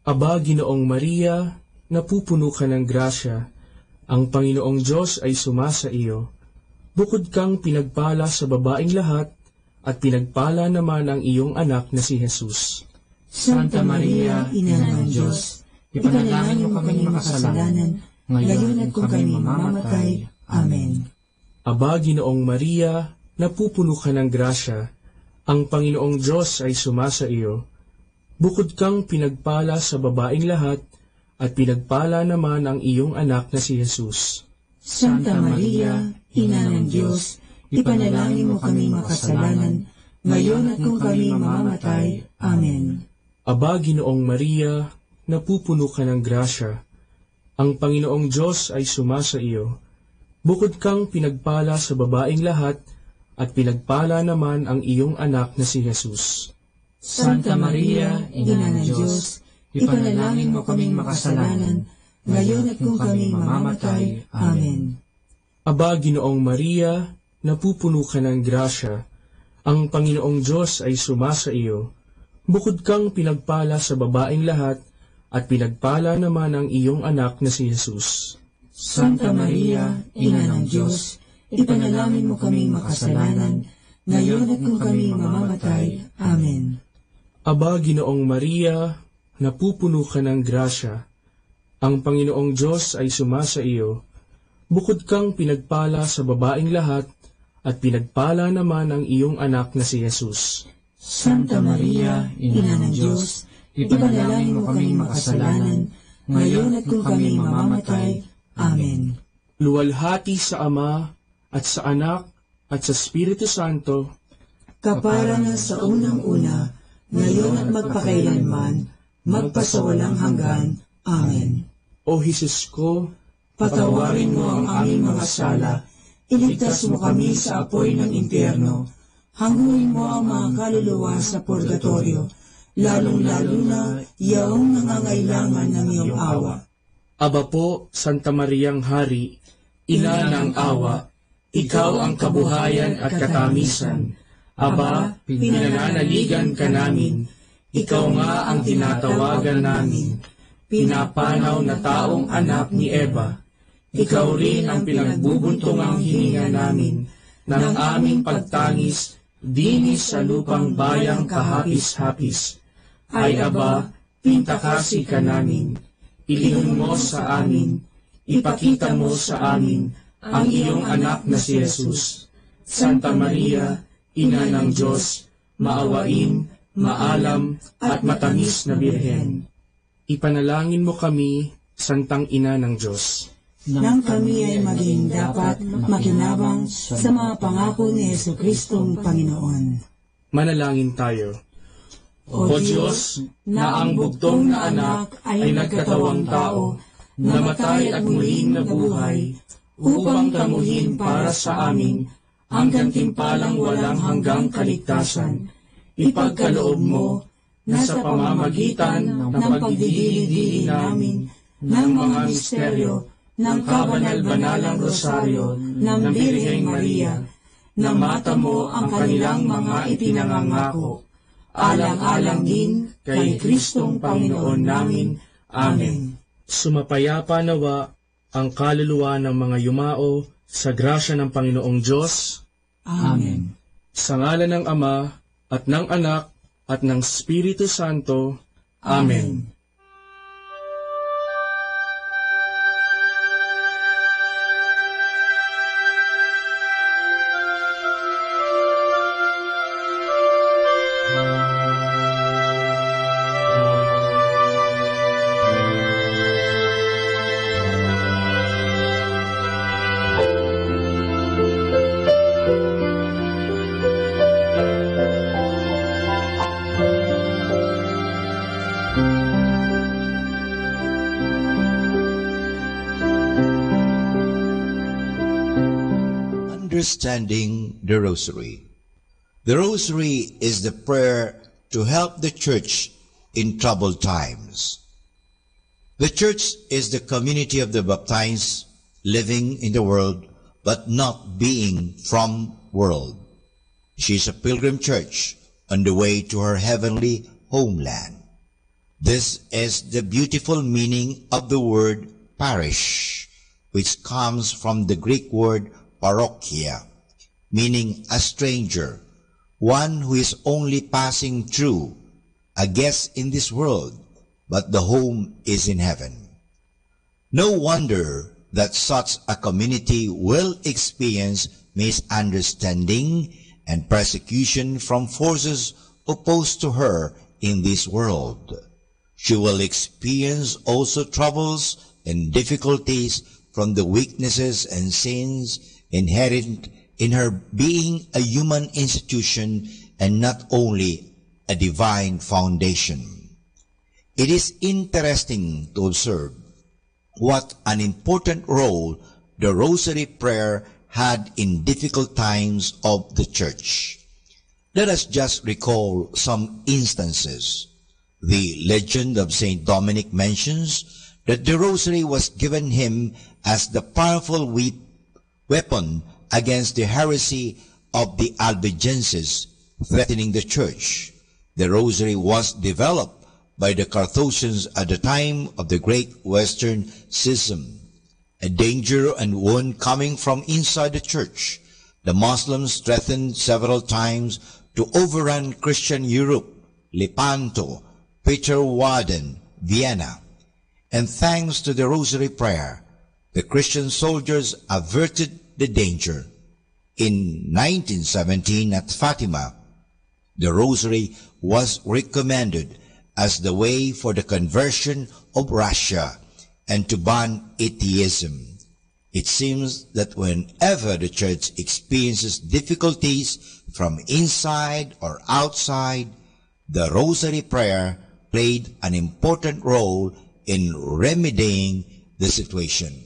Aba, Ginoong Maria, napupuno ka ng grasya, ang Panginoong Diyos ay sumasa iyo. Bukod kang pinagpala sa babaeng lahat, at pinagpala naman ang iyong anak na si Jesus. Santa Maria, Ina ng Diyos, ipanalangin mo kami makasalanan, ngayon at kung kami mamamatay. Amen. Aba, Ginoong Maria, napupuno ka ng grasya, ang Panginoong Diyos ay sumasa iyo. Bukod kang pinagpala sa babaeng lahat, at pinagpala naman ang iyong anak na si Jesus. Santa Maria, Ina ng Diyos, ipanalangin mo kami makasalanan, ngayon at kung kami mamamatay. Amen. Aba, Ginoong Maria, napupuno ka ng grasya, ang Panginoong Diyos ay sumasa iyo. Bukod kang pinagpala sa babaeng lahat, at pinagpala naman ang iyong anak na si Jesus. Santa Maria, Ina ng Diyos, ipanalangin mo kaming makasalanan, ngayon at kung kami mamamatay. Amen. Aba, Ginoong Maria, napupuno ka ng grasya, ang Panginoong Diyos ay sumasa iyo. Bukod kang pinagpala sa babaeng lahat, at pinagpala naman ang iyong anak na si Jesus. Santa Maria, Ina ng Diyos, ipanalangin mo kaming makasalanan, ngayon at kung kami mamamatay. Amen. Aba, Ginoong Maria, napupuno ka ng grasya, ang Panginoong Diyos ay sumasa iyo. Bukod kang pinagpala sa babaeng lahat, at pinagpala naman ang iyong anak na si Jesus. Santa Maria, Ina ng Diyos, ipanalangin mo kaming makasalanan, ngayon at kung kami mamamatay. Amen. Luwalhati sa Ama, at sa Anak, at sa Espiritu Santo, kapara na sa unang-una, ngayon at magpakailanman, magpasawalang hanggan. Amen. O Jesus ko, patawarin mo ang aming mga sala, iligtas mo kami sa apoy ng impyerno, hanguin mo ang mga kaluluwa sa purgatorio, lalong-lalo na yaong nangangailangan ng iyong awa. Aba po, Santa Mariang Hari, Ina ng awa, ikaw ang kabuhayan at katamisan. Aba, pinananaligan ka namin, ikaw nga ang tinatawagan namin. Pinapanaw na taong anak ni Eva, ikaw rin ang pinagbubuntungang hininga namin, ng aming pagtangis, dinis sa lupang bayang kahapis-hapis. Ay aba, pintakasi ka namin, ilingon mo sa amin, ipakita mo sa amin, ang iyong anak na si Jesus. Santa Maria, Ina ng Diyos, maawain, maalam, at matamis na Birhen. Ipanalangin mo kami, Santang Ina ng Diyos, nang kami ay maging dapat makinabang sa mga pangako ni Jesucristong Panginoon. Manalangin tayo. O Diyos, na ang bugtong na anak ay nagkatawang tao, namatay at muling nabuhay, upang tamuhin para sa amin ang gantimpalang walang hanggang kaligtasan. Ipagkaloob mo na sa pamamagitan ng pagdidili-dili namin ng mga misteryo ng kabanal-banalang rosaryo ng Birheng Maria, na mata mo ang kanilang mga ipinangangako, alang-alang din kay Kristong Panginoon namin. Amen. Sumapayapa nawa ang kaluluwa ng mga yumao sa grasya ng Panginoong Diyos. Amen. Sa ngalan ng Ama, at ng Anak, at ng Espiritu Santo. Amen. Understanding the Rosary. The Rosary is the prayer to help the Church in troubled times. The Church is the community of the baptized living in the world but not being from world. She is a pilgrim church on the way to her heavenly homeland. This is the beautiful meaning of the word parish, which comes from the Greek word parochia, meaning a stranger, one who is only passing through, a guest in this world, but the home is in heaven. No wonder that such a community will experience misunderstanding and persecution from forces opposed to her in this world. She will experience also troubles and difficulties from the weaknesses and sins inherent in her being a human institution and not only a divine foundation. It is interesting to observe what an important role the Rosary prayer had in difficult times of the Church. Let us just recall some instances. The legend of Saint Dominic mentions that the Rosary was given him as the powerful weapon against the heresy of the Albigenses threatening the Church. The Rosary was developed by the Carthusians at the time of the Great Western Schism. A danger and wound coming from inside the Church, the Muslims threatened several times to overrun Christian Europe, Lepanto, Peterwarden, Vienna. And thanks to the Rosary prayer, the Christian soldiers averted the danger. In 1917 at Fatima, the Rosary was recommended as the way for the conversion of Russia and to ban atheism. It seems that whenever the Church experiences difficulties from inside or outside, the Rosary prayer played an important role in remedying the situation.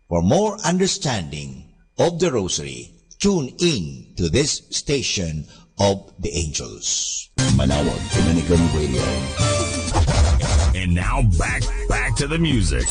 For more understanding of the Rosary, tune in to this station of the angels. Manaoag Dominican Radio. And now back to the music.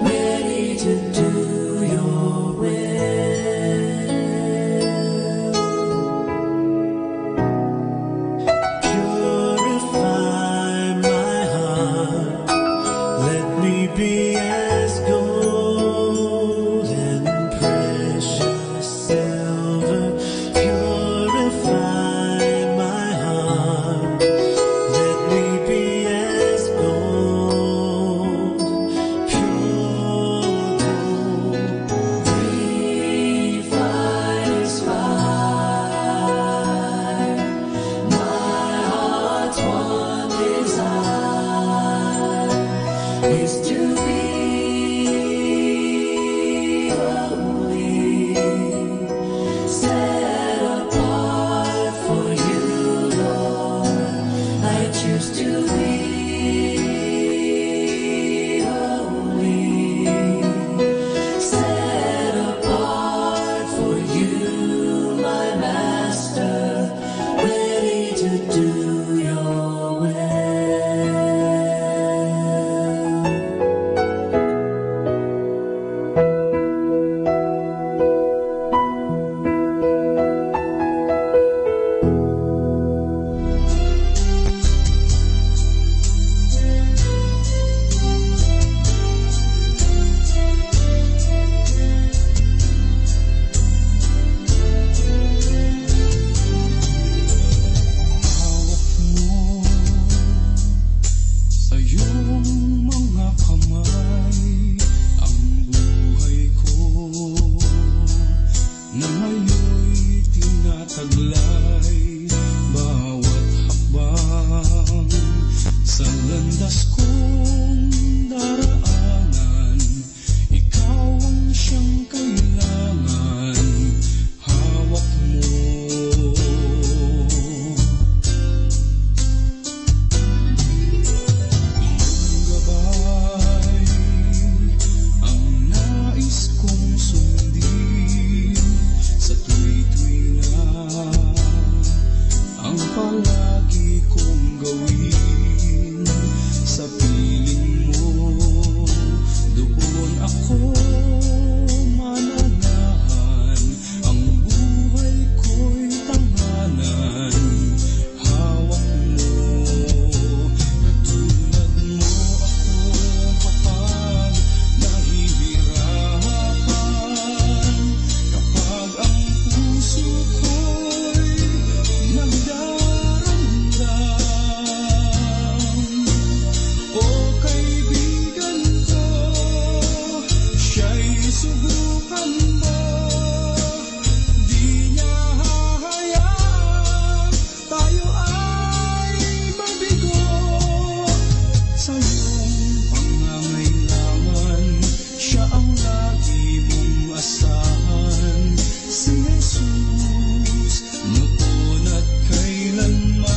Ready to do your will. na ngayon tinataglay bawat hakbang sa landas kong daraanan. Ikaw ang siyang kailangan, hawak mo. Iyong gabay ang nais kong sundin sa tuwi-tuwi na ang palagi kong gawin. Sa piling mo, doon ako mananahan. Ang buhay ko'y tanghanan, hawak mo. Katulad mo ako kapag nahihirapan, kapag ang puso ko'y nagdaramdam. O kaibigan ko, siya'y subukan mo. Di niya hahayaan tayo ay mabigo. Sa iyong pangangailangan, siya ang lagi mong asahan. Si Jesus, noon at kailanman.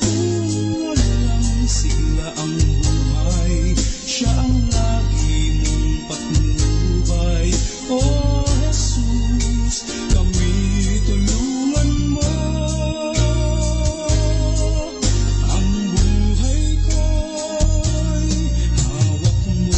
Kung walang sigla ang buhay, siya ang lagi mong patnubay. O Jesus, kami tulungan mo. Ang buhay ko'y hawak mo.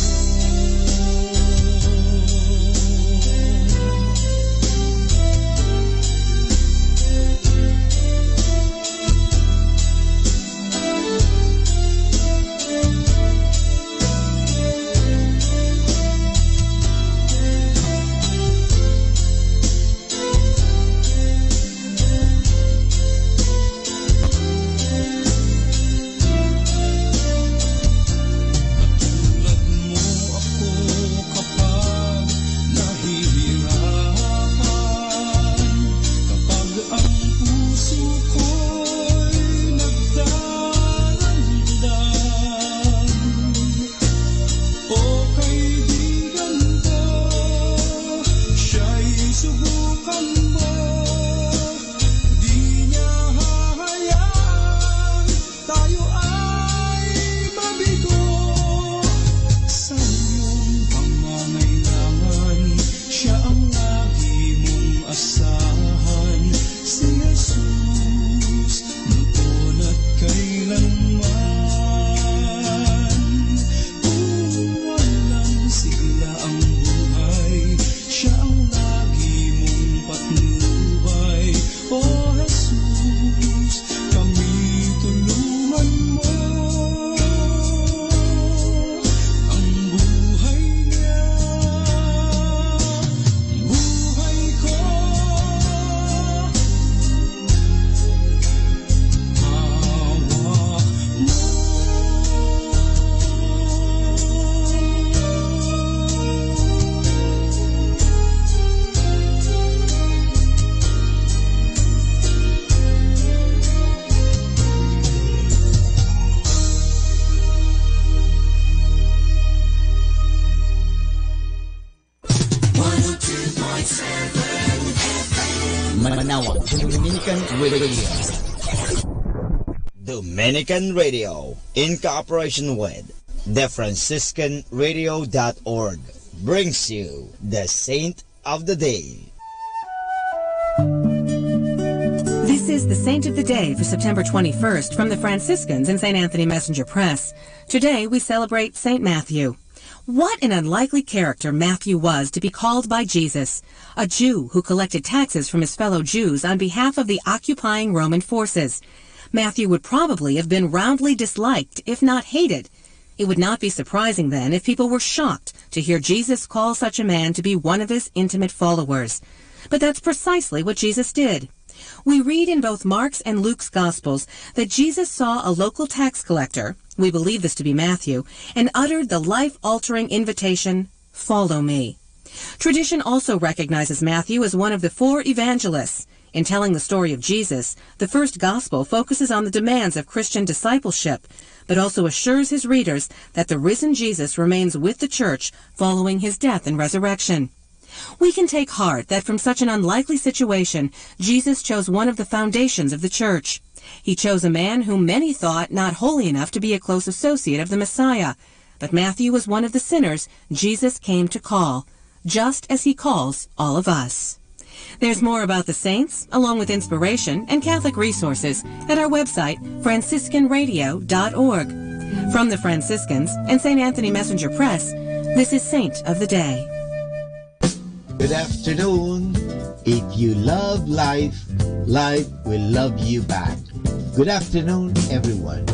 Katulad mo ako kapag nahihirapan, kapag ang puso ko'y nagdaramdam. O kaibigan ko, siya'y subukan mo. Di niya hahayaan tayo ay mabigo. Sa iyong pangangailangan, siya ang lagi mong asahan. Si Jesus, noon at kailanman. Kung walang sigla ang buhay, siya ang lagi mong patnubay. O Jesus, kami tulungan mo. Ang buhay niya, buhay ko, hawak mo. Manaoag Dominican Radio. Dominican Radio, in cooperation with the Franciscanradio.org, brings you the Saint of the Day. This is the Saint of the Day for September 21st from the Franciscans in St. Anthony Messenger Press. Today we celebrate St. Matthew. What an unlikely character Matthew was to be called by Jesus, a Jew who collected taxes from his fellow Jews on behalf of the occupying Roman forces. Matthew would probably have been roundly disliked, if not hated. It would not be surprising then if people were shocked to hear Jesus call such a man to be one of his intimate followers. But that's precisely what Jesus did. We read in both Mark's and Luke's Gospels that Jesus saw a local tax collector, we believe this to be Matthew, and uttered the life-altering invitation, "Follow me." Tradition also recognizes Matthew as one of the 4 evangelists. In telling the story of Jesus, the first gospel focuses on the demands of Christian discipleship, but also assures his readers that the risen Jesus remains with the church following his death and resurrection. We can take heart that from such an unlikely situation, Jesus chose one of the foundations of the church. He chose a man whom many thought not holy enough to be a close associate of the Messiah. But Matthew was one of the sinners Jesus came to call, just as he calls all of us. There's more about the saints, along with inspiration and Catholic resources, at our website, franciscanradio.org. From the Franciscans and St. Anthony Messenger Press, this is Saint of the Day. Good afternoon. If you love life, life will love you back. Good afternoon, everyone.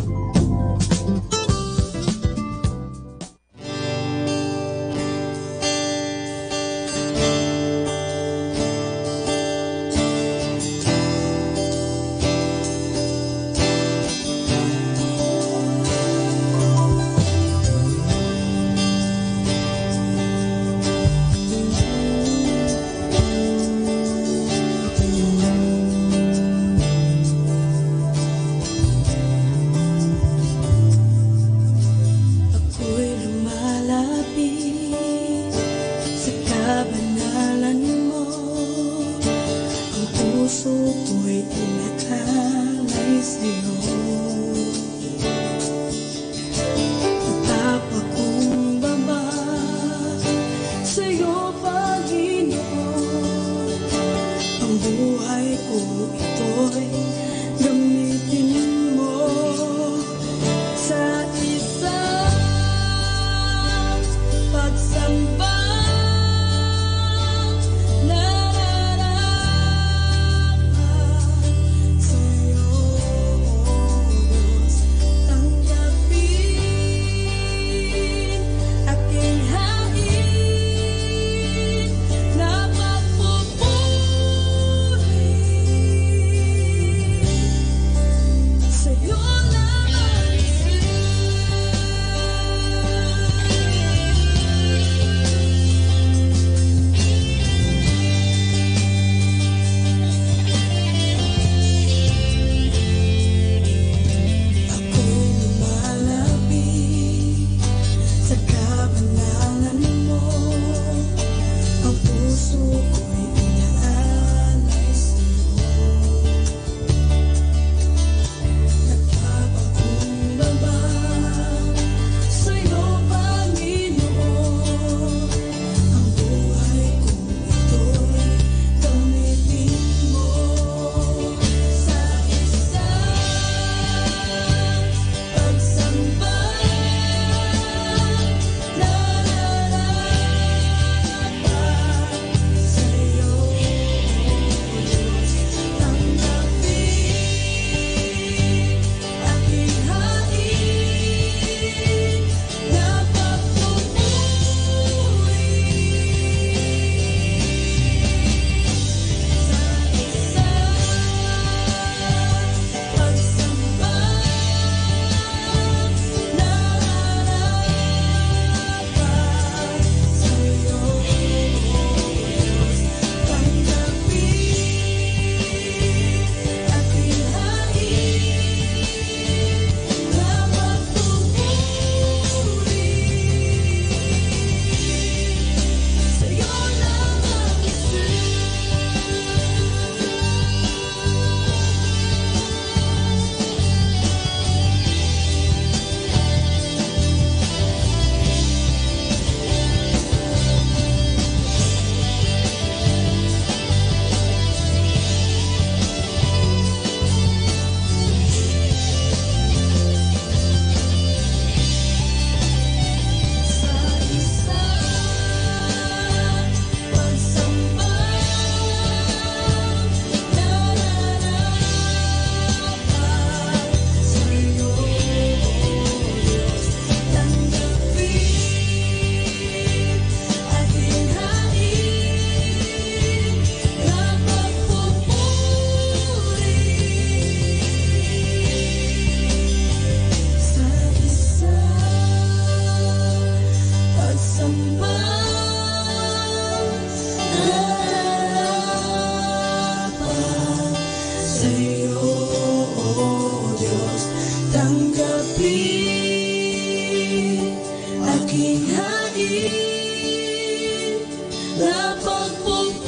na pagpupuri,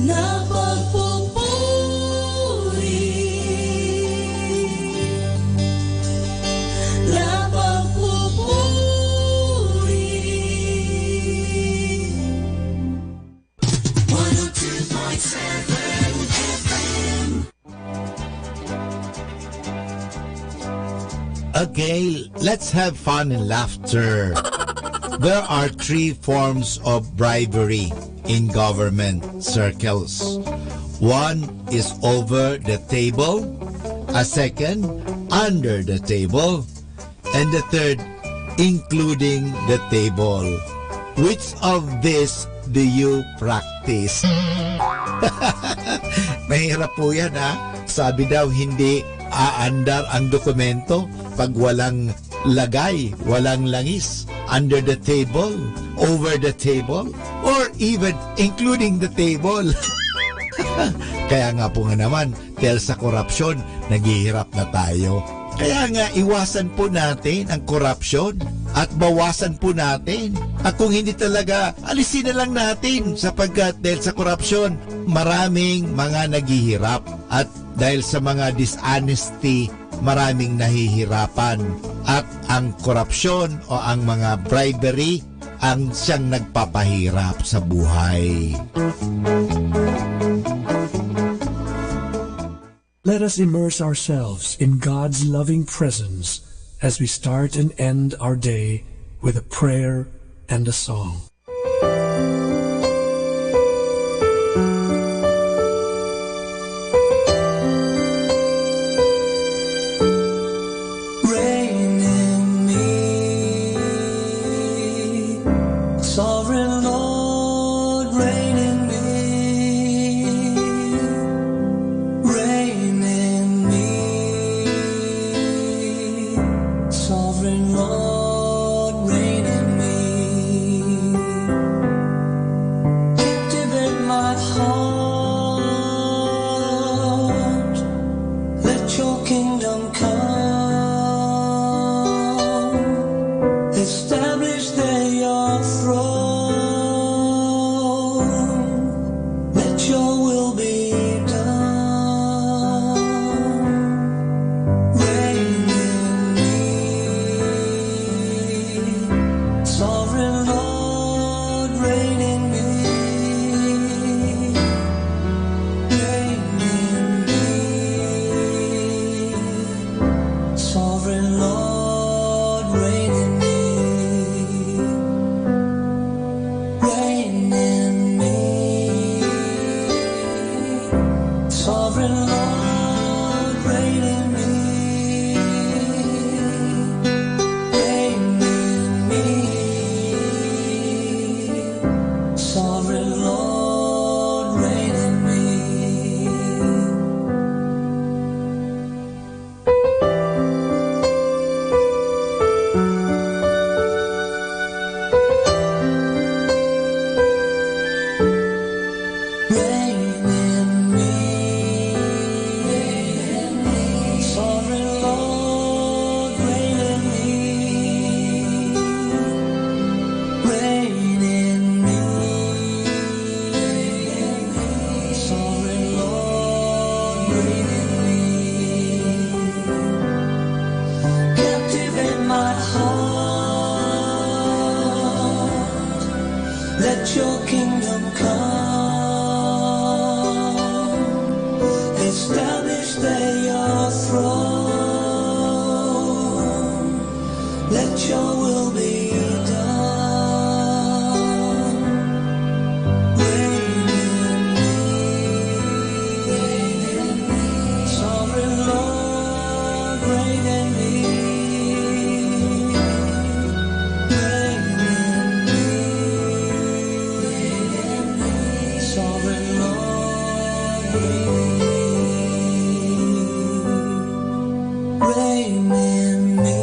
na pagpupuri, na pagpupuri. 102.7 FM. Okay, let's have fun and laughter. There are 3 forms of bribery in government circles. One is over the table, a second under the table, and the third including the table. Which of these do you practice? Mahirap po yan, ha? Sabi daw hindi aandar ang dokumento pag walang lagay, walang langis, under the table, over the table, or even including the table. Kaya nga po nga naman, dahil sa korupsyon, naghihirap na tayo. Kaya nga, iwasan po natin ang korupsyon at bawasan po natin. At kung hindi talaga, alisin na lang natin sapagkat dahil sa korupsyon, maraming mga naghihirap. At dahil sa mga dishonesty, maraming nahihirapan. At ang korupsyon o ang mga bribery ang siyang nagpapahirap sa buhay. Let us immerse ourselves in God's loving presence as we start and end our day with a prayer and a song. Reign in me, Sovereign Lord, reign in me. Reign in me, Sovereign Lord, reign in me. Captivate my heart, let your kingdom come. Establish there your throne. Let your will be done. Reign in me, Sovereign Lord, reign in me. Reign in me, Sovereign Lord, reign in me. Reign in me, Sovereign Lord, reign in me. Reign in me, Sovereign Lord, reign in me. Reign in me, Sovereign Lord, reign in me. Reign in me, Sovereign Lord, reign in me. Captivate my heart, let your kingdom come. Establish there your throne. Let your will be done. Reign in me, Sovereign Lord, reign in me. Reign in me, Sovereign Lord, reign in me. Reign in me,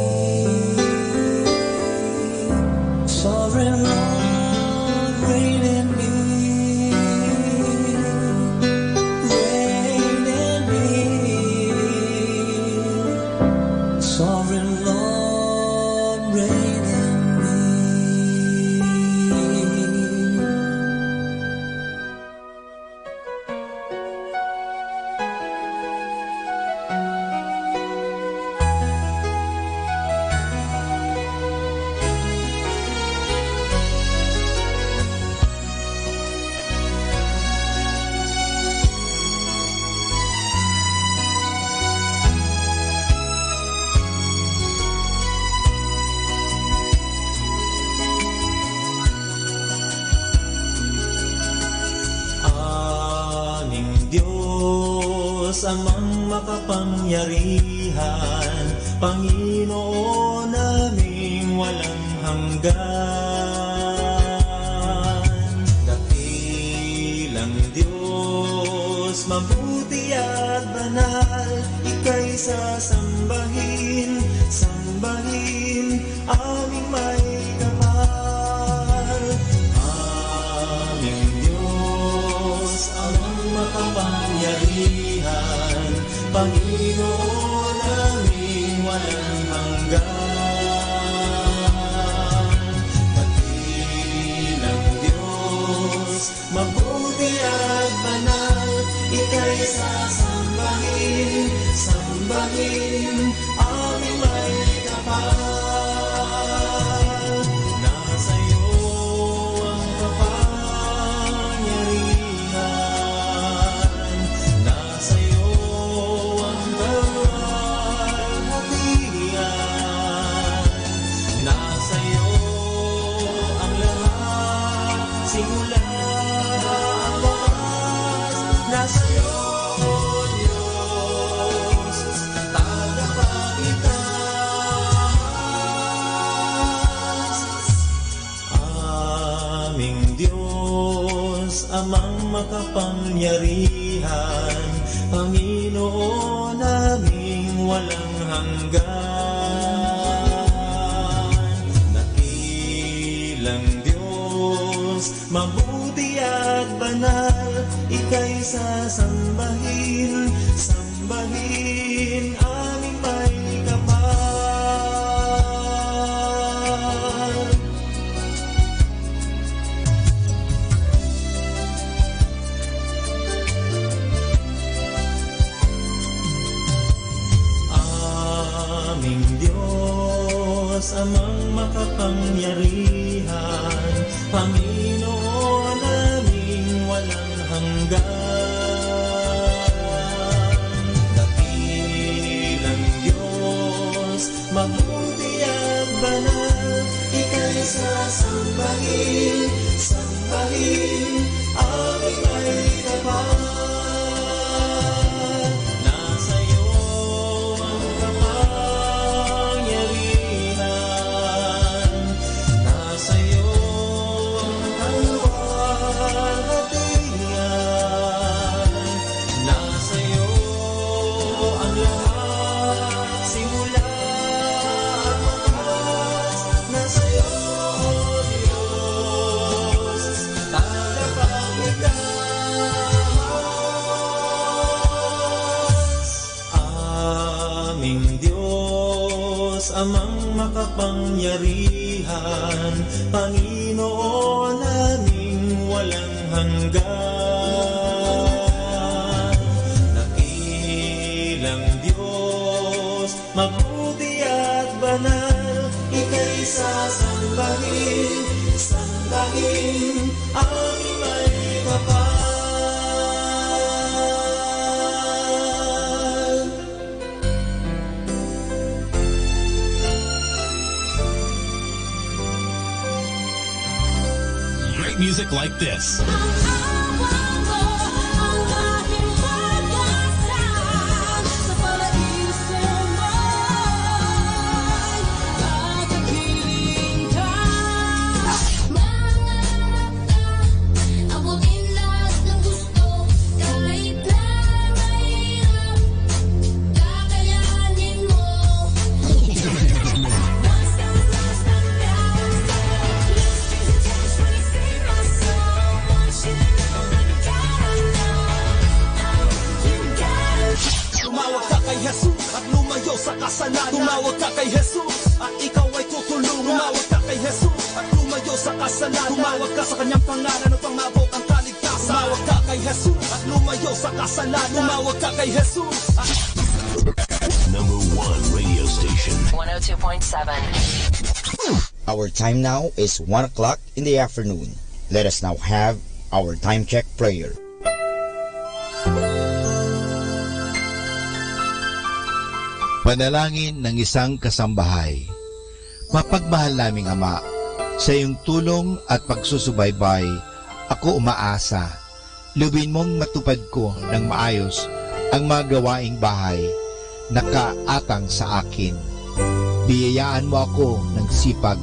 amang makapangyarihan, Panginoon naming walang hanggan. Dakilang Diyos, mabuti at banal, Ika'y sasambahin, sambahin, aming may kapal. Aming Diyos, amang makapangyarihan, Panginoon naming walang hanggan. Dakilang Diyos, mabuti at banal, Ika'y sasambahin, sambahin, aming may kapal. Nasa iyo ang kapangyarihan, nasa iyo ang kalwalhatian, nasa iyo ang lahat, simula ang wakas, nasa iyo, Diyos, tagapagligtas. Aming Diyos, amang makapangyarihan, Panginoon naming walang hanggan. Dakilang Diyos, mabuti at banal, Ika'y sasambahin, sambahin, aming may kapal. Aming Diyos, amang makapangyarihan, Panginoon naming walang hanggan. Dakilang Diyos, mabuti at banal, Ika'y sasambahin, sambahin, aming may kapal. Nasa iyo ang kapangyarihan, nasa iyo ang kalwalhatian, nasa iyo ang lahat, simula at wakas, nasa iyo, Diyos, tagapagligtas. Aming Diyos, amang makapangyarihan, Panginoon naming walang hanggan. Dakilang Diyos, mabuti at banal, Ika'y sasambahin, sambahin, aming may kapal. Great music like this. Tumawag ka kay Jesus at ikaw ay tutulungan. Tumawag ka kay Jesus at lumayo sa kasalanan. Tumawag ka sa kanyang pangalan upang maabot ang kaligtasan. Tumawag ka kay Jesus at lumayo sa kasalanan. Tumawag ka kay Jesus at... Number 1 radio station. 102.7. Our time now is 1 o'clock in the afternoon. Let us now have our time check prayer. Panalangin ng isang kasambahay. Mapagmahal naming Ama, sa iyong tulong at pagsusubaybay, ako umaasa. Lubin mong matupad ko ng maayos ang mga gawaing bahay na kaatang sa akin. Biyayaan mo ako ng sipag,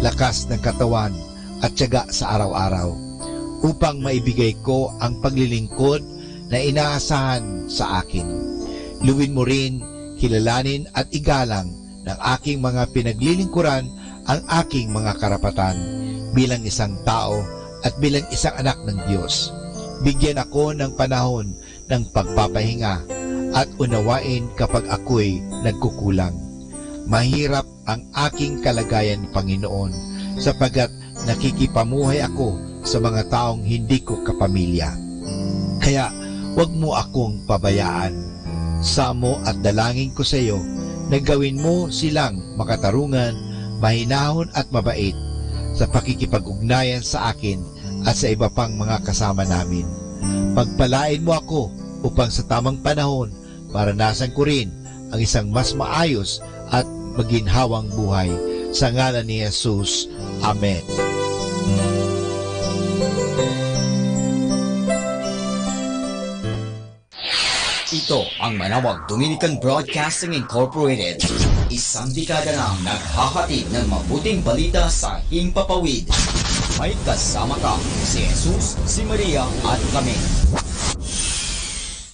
lakas ng katawan at tiyaga sa araw-araw upang maibigay ko ang paglilingkod na inaasahan sa akin. Luwin mo rin, kilalanin at igalang ng aking mga pinaglilingkuran ang aking mga karapatan bilang isang tao at bilang isang anak ng Diyos. Bigyan ako ng panahon ng pagpapahinga at unawain kapag ako'y nagkukulang. Mahirap ang aking kalagayan, Panginoon, sapagkat nakikipamuhay ako sa mga taong hindi ko kapamilya. Kaya huwag mo akong pabayaan. Samo at dalangin ko sa iyo na gawin mo silang makatarungan, mahinahon at mabait sa pakikipag-ugnayan sa akin at sa iba pang mga kasama namin. Pagpalain mo ako upang sa tamang panahon maranasan ko rin ang isang mas maayos at maginhawang buhay. Sa ngalan ni Jesus. Amen. Ito ang Manaoag Dominican Broadcasting Incorporated. Isang dekada nang naghahatid ng mabuting balita sa himpapawid. May kasama ka, si Jesus, si Maria at kami.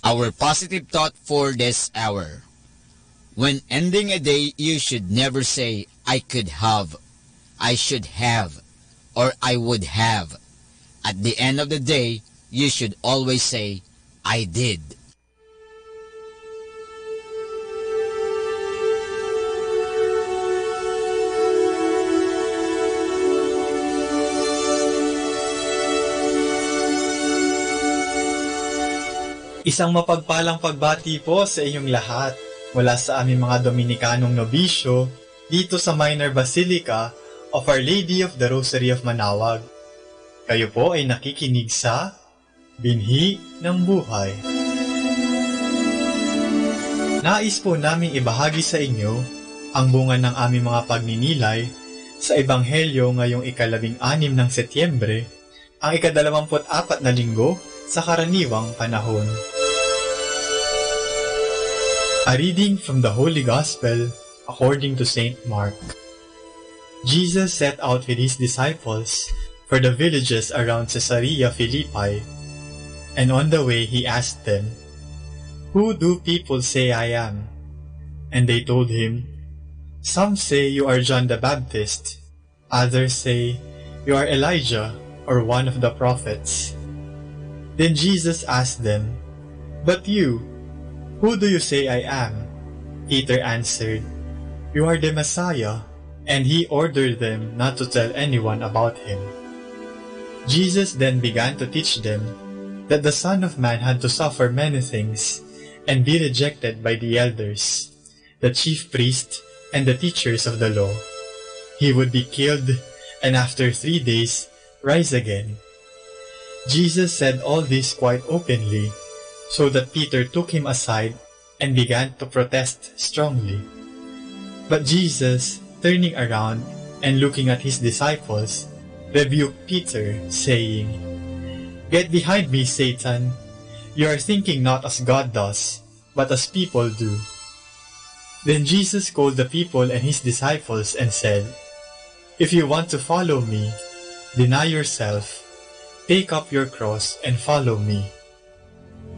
Our positive thought for this hour. When ending a day, you should never say, I could have, I should have, or I would have. At the end of the day, you should always say, I did. Isang mapagpalang pagbati po sa inyong lahat mula sa aming mga Dominikanong nobisyo dito sa Minor Basilica of Our Lady of the Rosary of Manaoag. Kayo po ay nakikinig sa Binhi ng Buhay. Nais po naming ibahagi sa inyo ang bunga ng aming mga pagninilay sa Ebanghelyo ngayong ika-16 ng Setyembre, ang ika-24 na linggo sa karaniwang panahon. A reading from the Holy Gospel according to St. Mark. Jesus set out with his disciples for the villages around Caesarea Philippi, and on the way he asked them, "Who do people say I am?" And they told him, "Some say you are John the Baptist, others say you are Elijah or one of the prophets." Then Jesus asked them, "But you, who do you say I am?" Peter answered, "You are the Messiah." And he ordered them not to tell anyone about him. Jesus then began to teach them that the Son of Man had to suffer many things and be rejected by the elders, the chief priests, and the teachers of the law. He would be killed and after 3 days rise again. Jesus said all this quite openly, so that Peter took him aside and began to protest strongly. But Jesus, turning around and looking at his disciples, rebuked Peter, saying, "Get behind me, Satan! You are thinking not as God does, but as people do." Then Jesus called the people and his disciples and said, "If you want to follow me, deny yourself, take up your cross and follow me.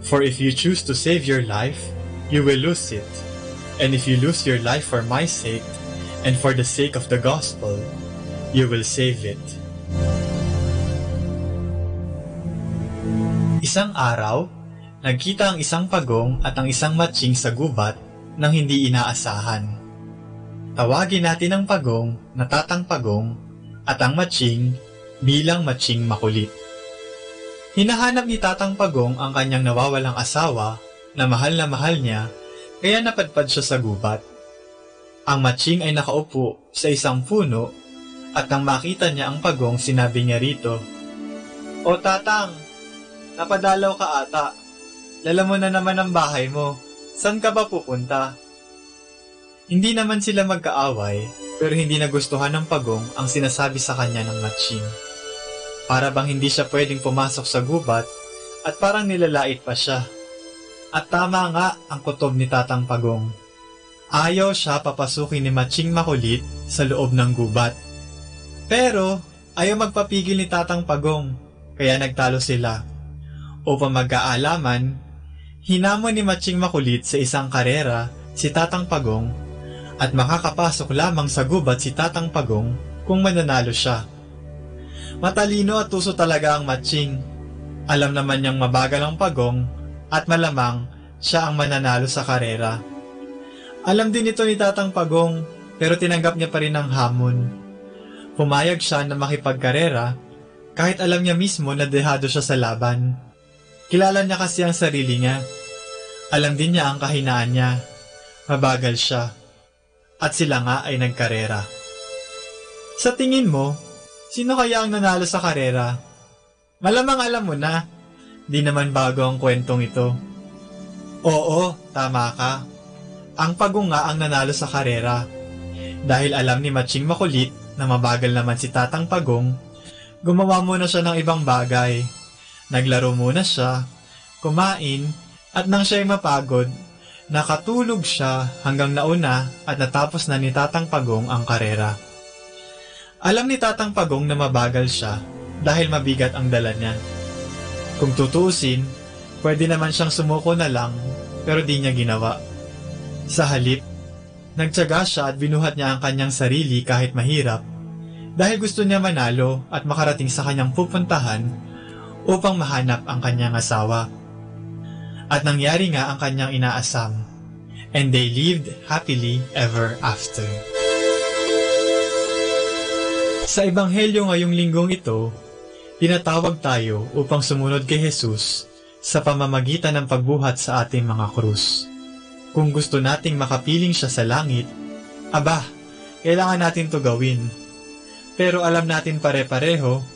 For if you choose to save your life, you will lose it. And if you lose your life for my sake, and for the sake of the gospel, you will save it." Isang araw, nagkita ang isang pagong at ang isang matsing sa gubat nang hindi inaasahan. Tawagin natin ang pagong na Tatang Pagong at ang matsing bilang matsing makulit. Hinahanap ni Tatang Pagong ang kanyang nawawalang asawa na mahal niya, kaya napadpad siya sa gubat. Ang matsing ay nakaupo sa isang puno at nang makita niya ang pagong, sinabi niya rito, "O Tatang, napadalaw ka ata. Lala mo na naman ang bahay mo. San ka ba pupunta?" Hindi naman sila magkaaway, pero hindi nagustuhan ng pagong ang sinasabi sa kanya ng matsing. Para bang hindi siya pwedeng pumasok sa gubat at parang nilalait pa siya. At tama nga ang kutob ni Tatang Pagong. Ayaw siya papasukin ni Matching Makulit sa loob ng gubat. Pero ayaw magpapigil ni Tatang Pagong, kaya nagtalo sila. Upang magkaalaman, hinamon ni Matching Makulit sa isang karera si Tatang Pagong at makakapasok lamang sa gubat si Tatang Pagong kung mananalo siya. Matalino at tuso talaga ang Matching. Alam naman niyang mabagal ang Pagong at malamang siya ang mananalo sa karera. Alam din ito ni Tatang Pagong pero tinanggap niya pa rin ang hamon. Pumayag siya na makipagkarera kahit alam niya mismo na dehado siya sa laban. Kilala niya kasi ang sarili niya. Alam din niya ang kahinaan niya. Mabagal siya. At sila nga ay nagkarera. Sa tingin mo, sino kaya ang nanalo sa karera? Malamang alam mo na. Di naman bago ang kwentong ito. Oo, tama ka. Ang Pagong nga ang nanalo sa karera. Dahil alam ni Matching Makulit na mabagal naman si Tatang Pagong, gumawa muna siya ng ibang bagay. Naglaro muna siya, kumain, at nang siya'y mapagod, nakatulog siya hanggang nauna at natapos na ni Tatang Pagong ang karera. Alam ni Tatang Pagong na mabagal siya dahil mabigat ang dala niya. Kung tutuusin, pwede naman siyang sumuko na lang pero di niya ginawa. Sa halip, nagtiyaga siya at binuhat niya ang kanyang sarili kahit mahirap dahil gusto niya manalo at makarating sa kanyang pupuntahan upang mahanap ang kanyang asawa. At nangyari nga ang kanyang inaasam, and they lived happily ever after. Sa Ebanghelyo ngayong linggong ito, tinatawag tayo upang sumunod kay Jesus sa pamamagitan ng pagbuhat sa ating mga krus. Kung gusto nating makapiling siya sa langit, aba, kailangan natin to gawin. Pero alam natin pare-pareho